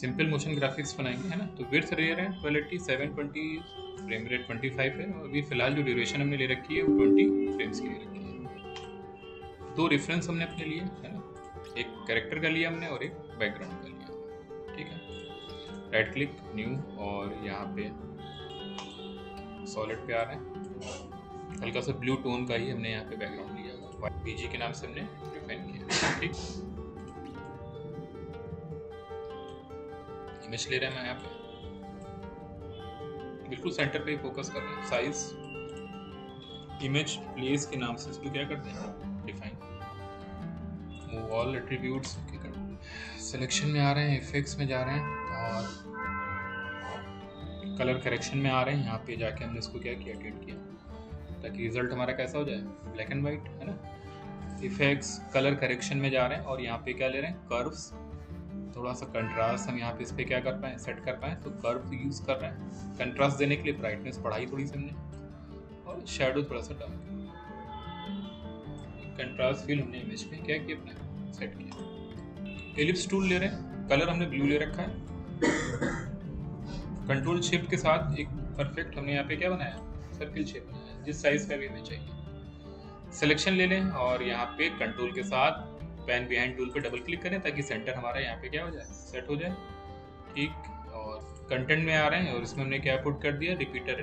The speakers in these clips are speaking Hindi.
सिंपल मोशन ग्राफिक्स बनाएंगे, है ना। तो विड्थ ले रहे हैं 1280, 720, फ्रेम रेट 25 है, और अभी फिलहाल जो ड्यूरेशन हमने ले रखी है वो 20 फ्रेम्स की ले रखी है। दो रेफरेंस हमने अपने लिए, है ना, एक कैरेक्टर का लिया हमने और एक बैकग्राउंड का लिया। ठीक है, राइट क्लिक न्यू, और यहाँ पे सॉलिड पे आ रहे हैं, हल्का सा ब्लू टोन का ही हमने यहाँ पे बैकग्राउंड लिया हुआ, बीजी के नाम से हमने डिफाइन किया। ठीक, इमेज ले रहे हैं, मैं यहाँ पे बिल्कुल सेंटर पे ही फोकस कर रहे हैं। साइज इमेज प्लेस के नाम से इसको क्या करते हैं, define. Move all attributes okay कर दें। सिलेक्शन में आ रहे हैं, इफेक्ट्स में जा रहे हैं, और कलर करेक्शन में आ रहे हैं। यहाँ पे जाके हमने इसको क्या किया, एडिट किया, ताकि रिजल्ट हमारा कैसा हो जाए, ब्लैक एंड वाइट, है ना। इफेक्ट्स कलर करेक्शन में जा रहे हैं, और यहाँ पे क्या ले रहे हैं, कर्व्स, थोड़ा सा कंट्रास्ट हम यहाँ पे इस पे क्या कर पाए, सेट कर पाए, तो कर्व यूज कर रहे हैं कंट्रास्ट देने के लिए। ब्राइटनेस बढ़ाई थोड़ी सी हमने, और शेडो थोड़ा सा डाल, कंट्रास्ट फील हमने इमेज में क्या किया, अपना सेट किया। एलिप्स टूल ले रहे हैं, कलर हमने ब्लू ले रखा है। कंट्रोल शिफ्ट के साथ एक परफेक्ट हमने यहाँ पे क्या बनाया, सर्किल शेप बनाया, जिस साइज का भी हमें चाहिए। सिलेक्शन ले लें, और यहाँ पे कंट्रोल के साथ पैन बिहाइंड टूल पे डबल क्लिक करें, ताकि सेंटर हमारा यहाँ पे क्या हो जाए, सेट हो जाए। ठीक, और कंटेंट में आ रहे हैं, और इसमें हमने क्या पुट कर दिया, रिपीटर।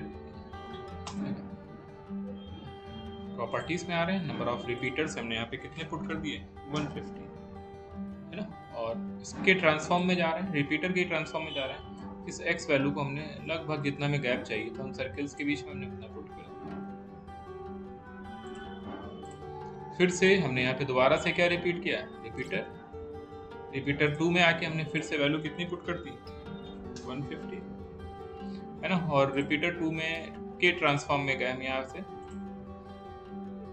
प्रॉपर्टीज में आ रहे हैं, नंबर ऑफ रिपीटर्स हमने यहाँ पे कितने पुट कर दिए, 150, है ना। और इसके ट्रांसफॉर्म में जा रहे हैं, रिपीटर के ट्रांसफॉर्म में जा रहे हैं। इस एक्स वैल्यू को हमने लगभग जितना में गैप चाहिए था उन सर्कल्स के बीच में हमने उतना पुट किया। फिर से हमने यहाँ पे दोबारा से क्या रिपीट किया, रिपीटर 2 में आके हमने फिर से वैल्यू कितनी पुट कर दी, 150, है ना। और रिपीटर 2 में के ट्रांसफॉर्म में गए हम, यहाँ से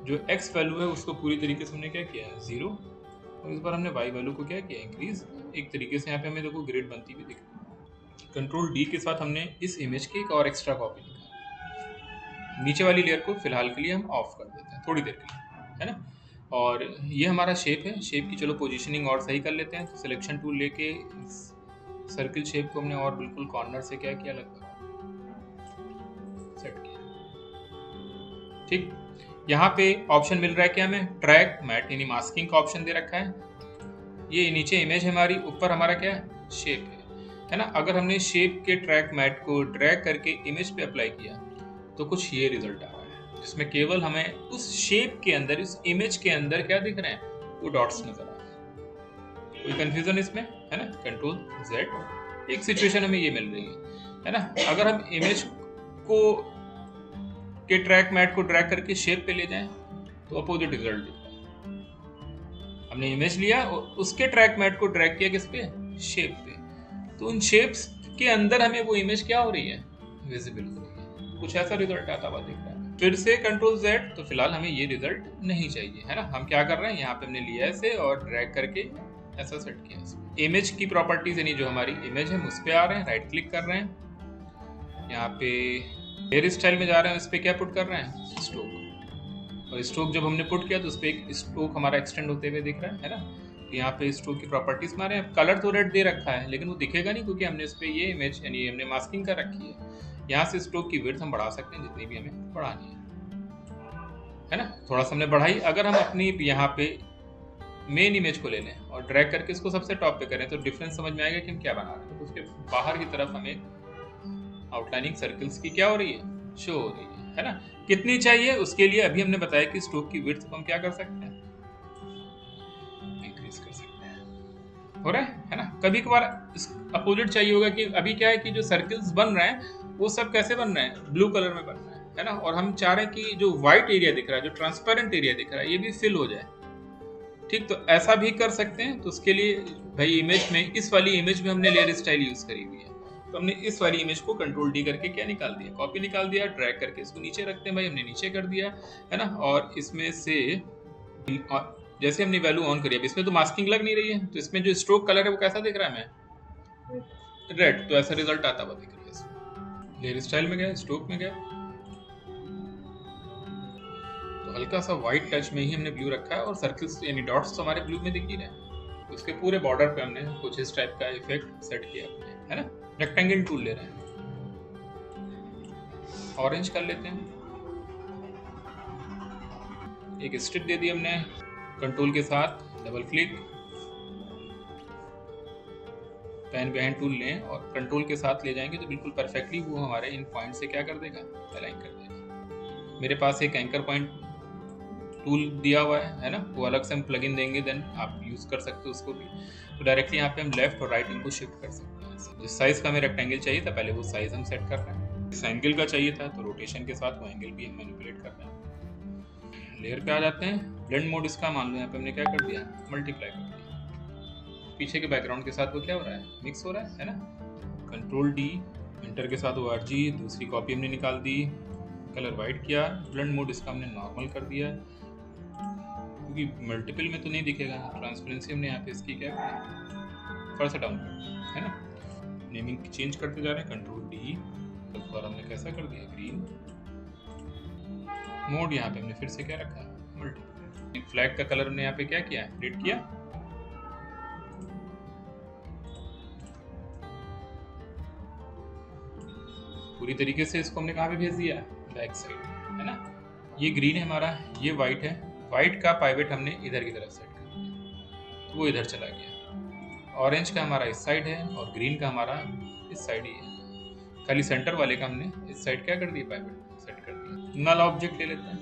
जो एक्स वैल्यू है उसको पूरी तरीके से हमने क्या किया, 0, और इस बार हमने वाई वैल्यू को क्या किया, इंक्रीज। एक तरीके से यहाँ पे हमें देखो ग्रेड बनती हुई दिख रही है। कंट्रोल डी के साथ हमने इस इमेज की एक और एक्स्ट्रा कॉपी निकाली। नीचे वाली लेयर को फिलहाल के लिए हम ऑफ कर देते हैं थोड़ी देर के लिए, है ना। और ये हमारा शेप है, शेप की चलो पोजीशनिंग और सही कर लेते हैं। तो सिलेक्शन टूल लेके सर्किल शेप को हमने और बिल्कुल कॉर्नर से क्या किया, लगभग सेट किया। ठीक, यहाँ पे ऑप्शन मिल रहा है कि हमें ट्रैक मैट यानी मास्किंग का ऑप्शन दे रखा है। ये नीचे इमेज है हमारी, ऊपर हमारा क्या है, शेप है ना। अगर हमने शेप के ट्रैक मैट को ड्रैग करके इमेज पे अप्लाई किया तो कुछ ये रिजल्ट आ रहा है, जिसमें केवल हमें उस शेप के अंदर, इस इमेज के अंदर क्या दिख रहे हैं, वो डॉट्स नजर आ रहे हैं। कोई कंफ्यूजन इसमें, है ना। कंट्रोल Z, एक सिचुएशन हमें ये मिल रही है ना। अगर हम इमेज को के ट्रैक मैट को ड्रैग करके शेप पे ले जाएं तो अपोजिट रिजल्ट दिखता है। हमने इमेज लिया और उसके ट्रैक मैट को ड्रैग किया किस पे, शेप पे, तो उन शेप्स के अंदर हमें वो इमेज क्या हो रही है, विजिबल हो रही है। कुछ ऐसा रिजल्ट आता हुआ दिख रहा है। फिर से कंट्रोल Z, तो फिलहाल हमें ये रिजल्ट नहीं चाहिए, है ना। हम क्या कर रहे हैं, यहाँ पे हमने लिया ऐसे और ड्रैग करके ऐसा सेट किया। इमेज की प्रॉपर्टीज यानी जो हमारी इमेज है उस पे आ रहे हैं, राइट क्लिक कर रहे हैं, यहाँ पे हेयर स्टाइल में जा रहे हैं, इस पे क्या पुट कर रहे हैं, स्ट्रोक। और स्ट्रोक जब हमने पुट किया तो उस पे एक स्ट्रोक हमारा एक्सटेंड होते हुए दिख रहा है ना। यहाँ पे स्ट्रोक की प्रॉपर्टीज में आ रहे हैं। कलर तो रेड दे रखा है लेकिन वो दिखेगा नहीं, क्योंकि हमने इस पे ये इमेज यानी हमने मास्किंग कर रखी है। यहाँ से स्ट्रोक की विड्थ हम बढ़ा सकते हैं जितनी भी हमें बढ़ानी है ना। थोड़ा सा हमने बढ़ाई। अगर हम अपनी यहाँ पे मेन इमेज को ले लें और ड्रैग करके इसको सबसे टॉप पे करें तो डिफरेंस समझ में आएगा कि हम क्या बना रहे हैं। तो उसके बाहर की तरफ हमें आउटलाइनिंग सर्कल्स की क्या हो रही है, शो हो रही है ना। कितनी चाहिए उसके लिए अभी हमने बताया कि स्ट्रोक की विड्थ को हम क्या कर सकते हैं, इंक्रीज कर सकते हैं। हो रहा है ना। कभी कभार अपोजिट चाहिए होगा कि अभी क्या है कि जो सर्कल्स बन रहे हैं वो सब कैसे बन रहे हैं, ब्लू कलर में बन रहे हैं, है ना। और हम चाह रहे हैं कि जो व्हाइट एरिया दिख रहा है, जो ट्रांसपेरेंट एरिया दिख रहा है, ये भी फिल हो जाए। ठीक, तो ऐसा भी कर सकते हैं। तो उसके लिए भाई इमेज में, इस वाली इमेज में हमने लेयर स्टाइल यूज करी हुई है, तो हमने इस वाली इमेज को कंट्रोल डी करके क्या निकाल दिया, कॉपी निकाल दिया। ड्रैग करके इसको नीचे रखते हैं, भाई हमने नीचे कर दिया, है ना। और इसमें से जैसे हमने वैल्यू ऑन करी, अब इसमें तो मास्किंग लग नहीं रही है, तो इसमें जो स्ट्रोक कलर है वो कैसा दिख रहा है हमें, रेड। तो ऐसा रिजल्ट आता हुआ दिख रहा है इसमें। लेयर स्टाइल में गए, स्ट्रोक में गए, तो हल्का सा व्हाइट टच में ही हमने ब्लू रखा है, और सर्कल्स यानी डॉट्स तो हमारे ब्लू में दिख ही रहे हैं। उसके पूरे बॉर्डर पे हमने कुछ इस टाइप का इफेक्ट सेट किया अपने, है ना। रेक्टेंगल टूल ले रहे हैं, ऑरेंज कर लेते हैं, एक स्ट्रिप दे दी हमने, कंट्रोल के साथ double click, pen behind tool लें और कंट्रोल के साथ ले जाएंगे तो बिल्कुल परफेक्टली वो हमारे इन पॉइंट से क्या कर देगा, अलाइन कर देगा। मेरे पास एक एंकर पॉइंट टूल दिया हुआ है ना, वो अलग से हम प्लगइन देंगे, देन आप यूज़ कर सकते हो उसको भी। तो डायरेक्टली यहाँ पे हम लेफ्ट और राइट इनको शिफ्ट कर सकते हैं। जिस साइज़ का हमें रेक्टेंगल चाहिए था पहले वो साइज़ हम सेट कर रहे हैं, इस एंगल का चाहिए था तो रोटेशन के साथ वो एंगल भी हम मैनिपुलेट कर रहे हैं। लेयर पे आ जाते हैं, ब्लेंड मोड इसका मान लो यहाँ पे हमने क्या कर दिया, मल्टीप्लाई कर दिया। पीछे के बैकग्राउंड के साथ वो क्या हो रहा है, मिक्स हो रहा है ना। कंट्रोल डी, एंटर के साथ ORG, दूसरी कॉपी हमने निकाल दी, कलर वाइट किया, ब्लेंड मोड इसका हमने नॉर्मल कर दिया क्योंकि मल्टीपल में तो नहीं दिखेगा। ट्रांसपेरेंसी हमने यहाँ पे इसकी क्या की, थोड़ा सा डाउन कर दिया, है ना। नेमिंग चेंज करते जा रहे हैं, कंट्रोल डी, इस बार हमने कैसा कर दिया, ग्रीन। मोड यहाँ पे हमने फिर से क्या रखा, मल्टीपल। फ्लैग का कलर हमने यहाँ पे क्या किया, रेड किया। पूरी तरीके से इसको हमने कहाँ पे भेज दिया, बैक साइड, है ना। ये ग्रीन है हमारा, ये वाइट है, वाइट का पाइवेट हमने इधर की तरफ सेट कर दिया तो वो इधर चला गया। ऑरेंज का हमारा इस साइड है और ग्रीन का हमारा इस साइड ही है। खाली सेंटर वाले का हमने इस साइड क्या कर दिया, पाइवेट सेट कर दिया। नल ऑब्जेक्ट ले लेते हैं,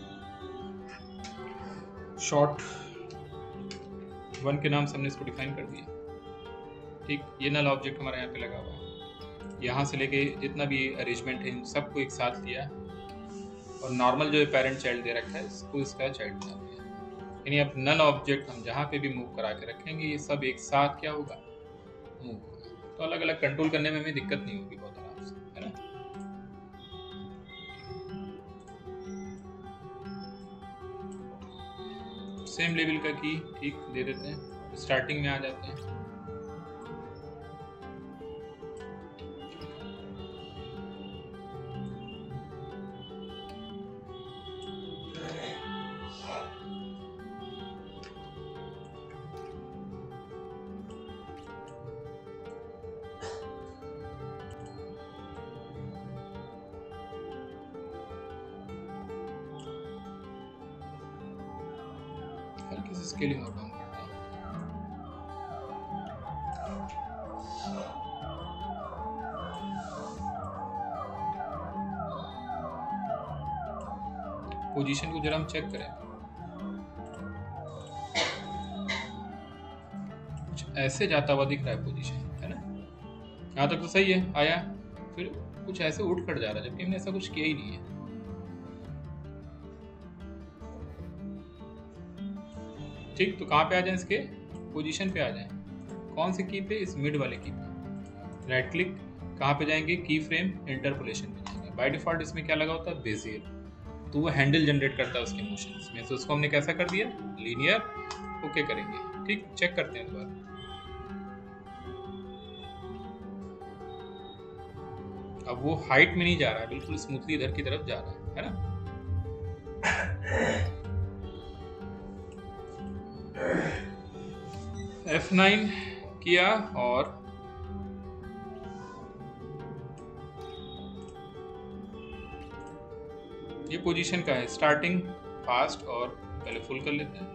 शॉर्ट 1 के नाम से हमने इसको डिफाइन कर दिया, ठीक। ये नल ऑब्जेक्ट हमारा यहाँ पे लगा हुआ है, यहाँ से लेके जितना भी अरेंजमेंट है इन सबको एक साथ लिया और नॉर्मल जो पेरेंट चाइल्ड दे रखा है इसको इसका चाइल्ड बना दिया। यानी अब नल ऑब्जेक्ट हम जहाँ पे भी मूव करा के रखेंगे ये सब एक साथ क्या होगा, मूव होगा। तो अलग अलग कंट्रोल करने में हमें दिक्कत नहीं होगी बहुत आराम से, है ना। सेम लेवल का की ठीक दे देते हैं, स्टार्टिंग में आ जाते हैं। हल्की सी स्केलिंग और डाउन करते हैं। पोजीशन को जरा हम चेक करें, कुछ ऐसे जाता हुआ दिख रहा है पोजीशन, है ना। यहाँ तक तो सही है, आया, फिर कुछ ऐसे उठ कर जा रहा है जबकि हमने ऐसा कुछ किया ही नहीं है। ठीक, तो कहाँ पे आ जाए, इसके पोजीशन पे आ जाए। कौन से की पे, इस मिड वाले की पे राइट क्लिक, कहाँ पे जाएंगे, की फ्रेम इंटरपोलेशन पे जाएंगे। बाय डिफॉल्ट इसमें क्या लगा होता है, बेजियर, तो वो हैंडल जनरेट करता है उसके मोशंस में, तो उसको हमने कैसा कर दिया, लीनियर। ओके करेंगे, ठीक, चेक करते हैं दोबारा। अब वो हाइट में नहीं जा रहा है, बिल्कुल स्मूथली इधर की तरफ जा रहा है ना। F9 किया और ये पोजीशन का है, स्टार्टिंग फास्ट और पहले फुल कर लेते हैं,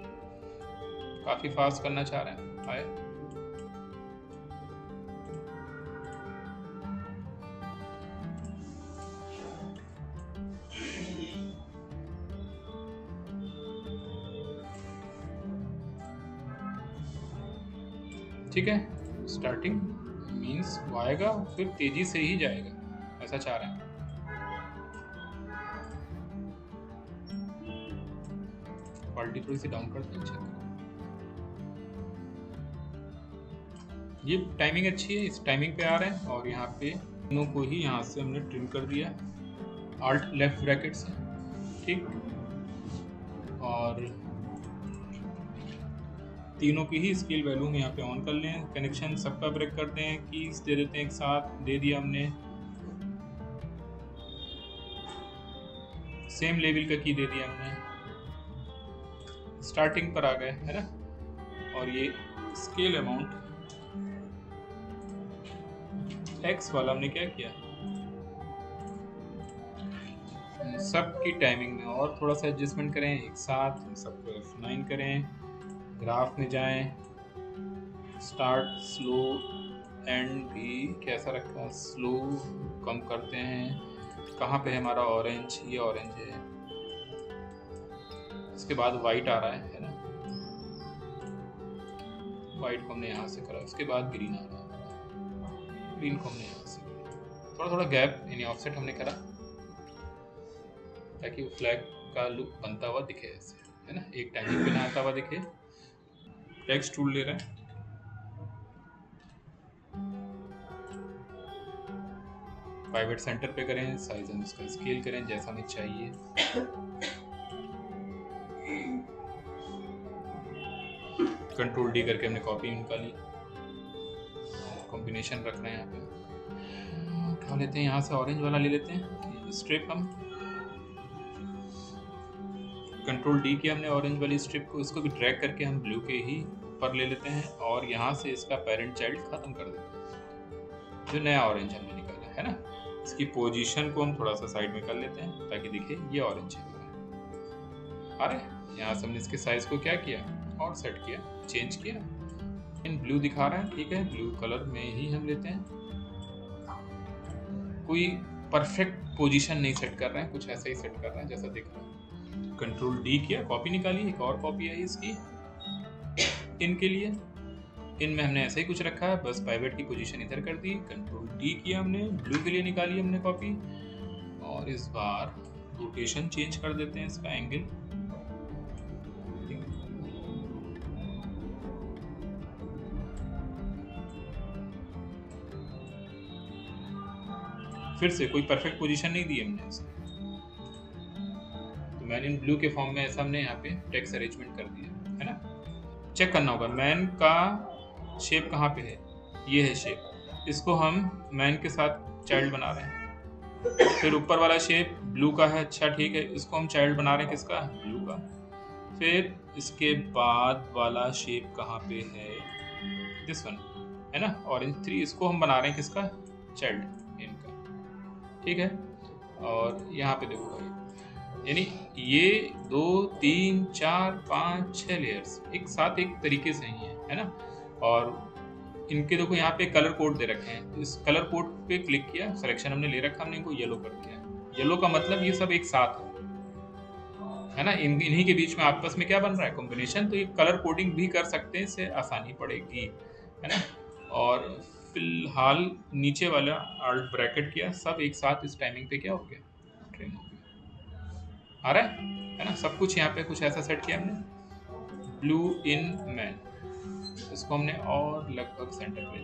काफी फास्ट करना चाह रहे हैं, आए। ठीक है, स्टार्टिंग मीन्स वो आएगा फिर तेजी से ही जाएगा, ऐसा चाह रहे हैं। क्वालिटी थोड़ी सी डाउन करते हैं, चेक। ये टाइमिंग अच्छी है, इस टाइमिंग पे आ रहे हैं और यहाँ पे दोनों को ही यहाँ से हमने ट्रिम कर दिया Alt लेफ्ट ब्रैकेट से, ठीक। और तीनों की ही स्केल वैल्यू हम यहाँ पे ऑन कर लें, कनेक्शन सबका ब्रेक करते हैं, कीज दे देते हैं एक साथ, दे दिया हमने, सेम लेवल का की दे दिया हमने, स्टार्टिंग पर आ गए, है ना। और ये स्केल अमाउंट एक्स वाला हमने क्या किया, सबकी टाइमिंग में और थोड़ा सा एडजस्टमेंट करें, एक साथ सबको F9 करें, ग्राफ में जाएं, स्टार्ट स्लो एंड भी कैसा रखा, स्लो कम करते हैं। कहाँ पे है हमारा ऑरेंज, ये ऑरेंज है, इसके बाद वाइट आ रहा है ना, वाइट को हमने यहाँ से करा, उसके बाद ग्रीन आ रहा है, ग्रीन को हमने यहाँ से करा, थोड़ा थोड़ा गैप यानी ऑफसेट हमने करा ताकि वो फ्लैग का लुक बनता हुआ दिखे ऐसे, है ना, एक टाइमिंग पे ना आता हुआ दिखे। टेक्स्ट टूल ले रहे हैं, प्राइवेट सेंटर पे करें, साइज हम इसका स्केल करें जैसा हमें चाहिए। कंट्रोल डी करके हमने कॉपी निकाली, कॉम्बिनेशन रखना है यहाँ पे, उठा लेते हैं यहाँ से ऑरेंज वाला ले लेते हैं स्ट्रिप, हम कंट्रोल डी किया हमने ऑरेंज वाली स्ट्रिप को, इसको भी ड्रैग करके हम ब्लू के ही ऊपर ले लेते हैं और यहाँ से इसका पेरेंट चाइल्ड खत्म कर देते हैं, जो नया ऑरेंज हमने निकाला है ना। इसकी पोजीशन को हम थोड़ा सा साइड में कर लेते हैं ताकि दिखे ये ऑरेंज है। अरे यहाँ से हमने इसके साइज को क्या किया और सेट किया, चेंज किया, इन ब्लू दिखा रहा है, ठीक है, ब्लू कलर में ही हम लेते हैं, कोई परफेक्ट पोजीशन नहीं सेट कर रहे हैं, कुछ ऐसा ही सेट कर रहे हैं जैसा दिख रहा है। कंट्रोल डी किया, कॉपी निकाली, एक और कॉपी आई इसकी इन के लिए, इन में हमने ऐसे ही कुछ रखा है, बस पाइवेट की पोजीशन इधर कर दी। कंट्रोल डी किया हमने, ब्लू के लिए निकाली हमने कॉपी, और इस बार रोटेशन चेंज कर देते हैं इसका एंगल, फिर से कोई परफेक्ट पोजीशन नहीं दी हमने इसको, तो मैन इन ब्लू के फॉर्म में ऐसा हमने यहाँ पे टेक्स्ट अरेंजमेंट कर दिया है ना। चेक करना होगा मैन का शेप कहाँ पे है, ये है शेप, इसको हम मैन के साथ चाइल्ड बना रहे हैं। फिर ऊपर वाला शेप ब्लू का है, अच्छा ठीक है, इसको हम चाइल्ड बना रहे हैं किसका, ब्लू का। फिर इसके बाद वाला शेप कहाँ पे है, दिस वन है ना, ऑरेंज 3, इसको हम बना रहे हैं किसका, चाइल्ड इनका, ठीक है। और यहाँ पे देखो भाई, यानी ये 2 3 4 5 6 लेयर्स एक साथ एक तरीके से ही है ना। और इनके देखो यहाँ पे कलर कोड दे रखे हैं, तो इस कलर कोड पे क्लिक किया, सिलेक्शन हमने ले रखा, हमने इनको येलो कर दिया, येलो का मतलब ये सब एक साथ है ना, इन्हीं के बीच में आपस में क्या बन रहा है, कॉम्बिनेशन, तो ये कलर कोडिंग भी कर सकते हैं, इससे आसानी पड़ेगी है ना। और फिलहाल नीचे वाला आल्ट ब्रैकेट किया, सब एक साथ इस टाइमिंग पे क्या हो गया, ट्रिम हो गया, आ रहा है ना। सब कुछ यहाँ पे कुछ ऐसा सेट किया हमने, ब्लू इन मैन, इसको हमने और लगभग सेंटर पे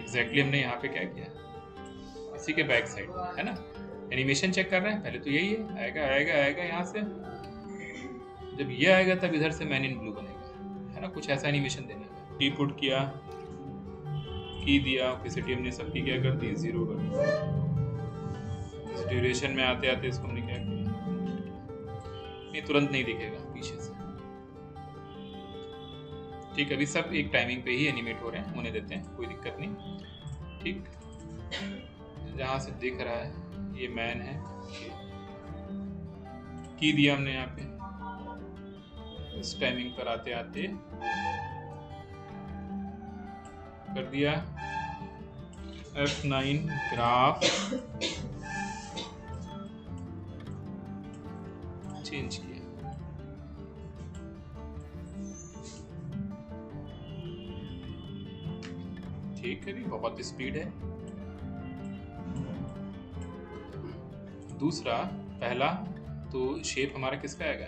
एग्जैक्टली हमने यहाँ पे क्या किया, इसी के बैक साइड है ना। एनिमेशन चेक कर रहे हैं, पहले तो यही है, आएगा आएगा आएगा यहाँ से, जब ये आएगा तब इधर से मैन इन ब्लू बनेगा है ना, कुछ ऐसा एनिमेशन देना है। की पुट किया, की दिया, ओपेसिटी हमने सबकी क्या कर दी, 0 कर दी। इस ड्यूरेशन में आते आते इसको हमने क्या किया, नहीं तुरंत नहीं दिखेगा पीछे से, ठीक, अभी सब एक टाइमिंग पे ही एनिमेट हो रहे हैं, होने देते हैं, कोई दिक्कत नहीं, ठीक। जहाँ से दिख रहा है ये मैन है, की दिया हमने यहाँ पे, इस टाइमिंग पर आते आते कर दिया F9 ग्राफ चेंज किया, ठीक है, भी बहुत स्पीड है। दूसरा, पहला तो शेप हमारा किसका आएगा,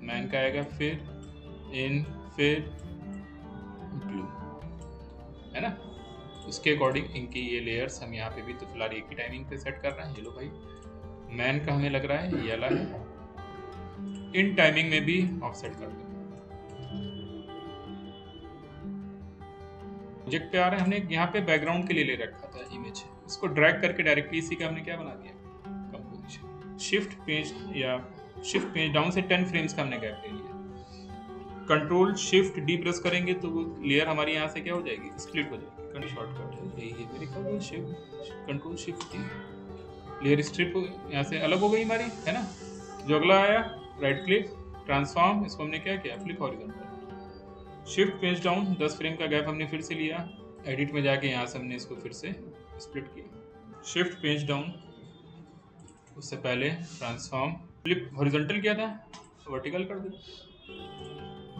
मैन का आएगा, फिर इन, फिर ब्लू है ना। उसके अकॉर्डिंग इनकी ये लेयर्स हम यहाँ पे भी तो फिलहाल एक ही टाइमिंग पे सेट कर रहे हैं। ये लो भाई, मैन का हमें लग रहा है ये वाला है, इन टाइमिंग में भी ऑफसेट कर दो। प्रोजेक्ट पे आ रहे हैं, हमने यहाँ पे बैकग्राउंड के लिए ले रखा था इमेज, इसको ड्रैग करके डायरेक्टली इसी का हमने क्या बना दिया, कंपोजिशन। शिफ्ट पेज या शिफ्ट पेज डाउन से 10 फ्रेम्स का हमने गैप ले लिया। कंट्रोल शिफ्ट डी प्रेस करेंगे तो वो लेयर हमारी यहाँ से क्या हो जाएगी, स्प्लिट हो जाएगी। शॉर्टकट है यही है मेरे ख्याल में, shift control shift D, layer strip यहाँ से अलग हो गई हमारी, है ना। जो अगला आया राइट क्लिक ट्रांसफॉर्म, इसको हमने क्या किया, flip horizontal. Shift page down 10 frame का गैप हमने फिर से लिया, एडिट में जाके यहाँ से हमने इसको फिर से स्प्लिट किया। शिफ्ट पेज डाउन, उससे पहले ट्रांसफॉर्म, फ्लिप हॉरिजॉन्टल किया था, वर्टिकल कर दे,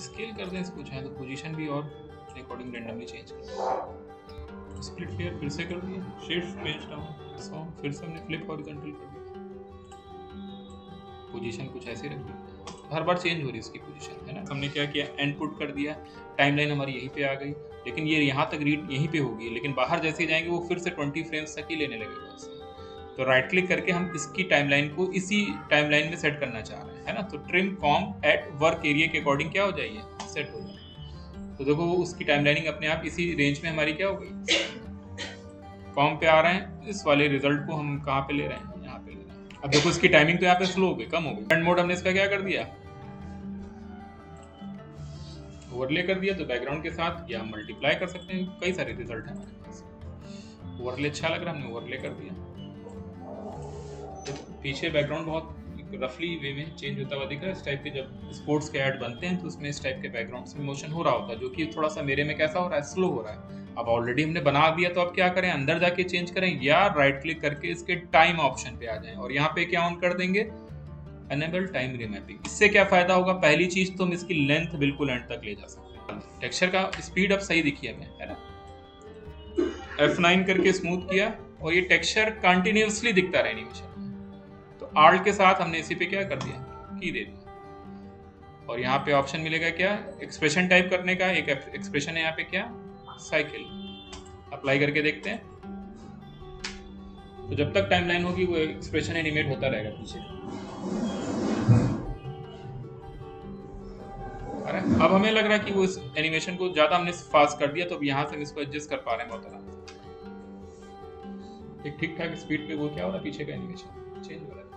स्केल कर दें इसको, चाहे तो पोजीशन भी और अकॉर्डिंग रैंडमली चेंज कर दें। स्प्लिट लेयर फिर से कर दिया, शिफ्ट पेज डाउन, फिर से हमने फ्लिप हॉरिजॉन्टल कर दिया, पोजीशन कुछ ऐसे रख दी, हर बार चेंज हो रही है इसकी पोजीशन, है ना। हमने क्या किया, एंड पुट कर दिया, टाइमलाइन हमारी यहीं पे आ गई, लेकिन ये यहाँ तक रीड यहीं पे होगी, लेकिन बाहर जैसे ही जाएंगे वो फिर से 20 फ्रेम्स तक ही लेने लगेगा उससे। तो राइट क्लिक करके हम इसकी टाइमलाइन को इसी टाइमलाइन में सेट करना चाह रहे हैं, है ना। तो trim com at work area के अकॉर्डिंग क्या हो जाइए, सेट हो जाए। तो देखो वो उसकी टाइमलाइनिंग अपने आप इसी रेंज में हमारी क्या हो गई, कॉम पे आ रहे हैं। इस वाले रिजल्ट को हम कहाँ पे ले रहे हैं, यहाँ पे ले रहे हैं। अब देखो इसकी टाइमिंग तो यहाँ पे स्लो हो गई, कम हो गई। ब्लेंड मोड हमने इसका क्या कर दिया, ओवरले कर दिया, तो बैकग्राउंड के साथ या हम मल्टीप्लाई कर सकते हैं, कई सारे रिजल्ट हैं हमारे पास। ओवरले अच्छा लग रहा है, हमने ओवरले कर दिया। तो पीछे बैकग्राउंड बहुत रफली वे में चेंज होता हुआ दिख रहा है। इस टाइप के जब स्पोर्ट्स के ऐड बनते हैं तो उसमें इस टाइप के बैकग्राउंड से मोशन हो रहा होता है, जो कि थोड़ा सा मेरे में कैसा हो रहा है, स्लो हो रहा है। अब ऑलरेडी हमने बना दिया, तो अब क्या करें, अंदर जाके चेंज करें या राइट क्लिक करके इसके टाइम ऑप्शन पे आ जाएं और यहाँ पे क्या ऑन कर देंगे, एनेबल टाइम रीमैपिंग। इससे क्या फायदा होगा, पहली चीज तो हम इसकी लेंथ बिल्कुल एंड तक ले जा सकते हैं। टेक्सचर का स्पीड अब सही दिखिए हमें, है ना। F9 करके स्मूथ किया और ये टेक्सचर कंटिन्यूअसली दिखता रहा एनिमेशन में। तो आल्ट के साथ हमने इसी पे क्या कर दिया, की दे दिया, और यहाँ पे ऑप्शन मिलेगा क्या, एक्सप्रेशन टाइप करने का। एक एक्सप्रेशन है यहाँ पे क्या, साइकिल। अप्लाई करके देखते हैं, तो जब तक टाइमलाइन होगी वो एक्सप्रेशन एनिमेट होता रहेगा पीछे। अरे अब हमें लग रहा है कि वो इस एनिमेशन को ज्यादा हमने फास्ट कर दिया, तो अब यहाँ से हम इसको एडजस्ट कर पा रहे हैं बहुत आराम से। एक ठीक ठाक स्पीड पे वो क्या हो रहा है, पीछे का एनिमेशन चेंज हो रहा है।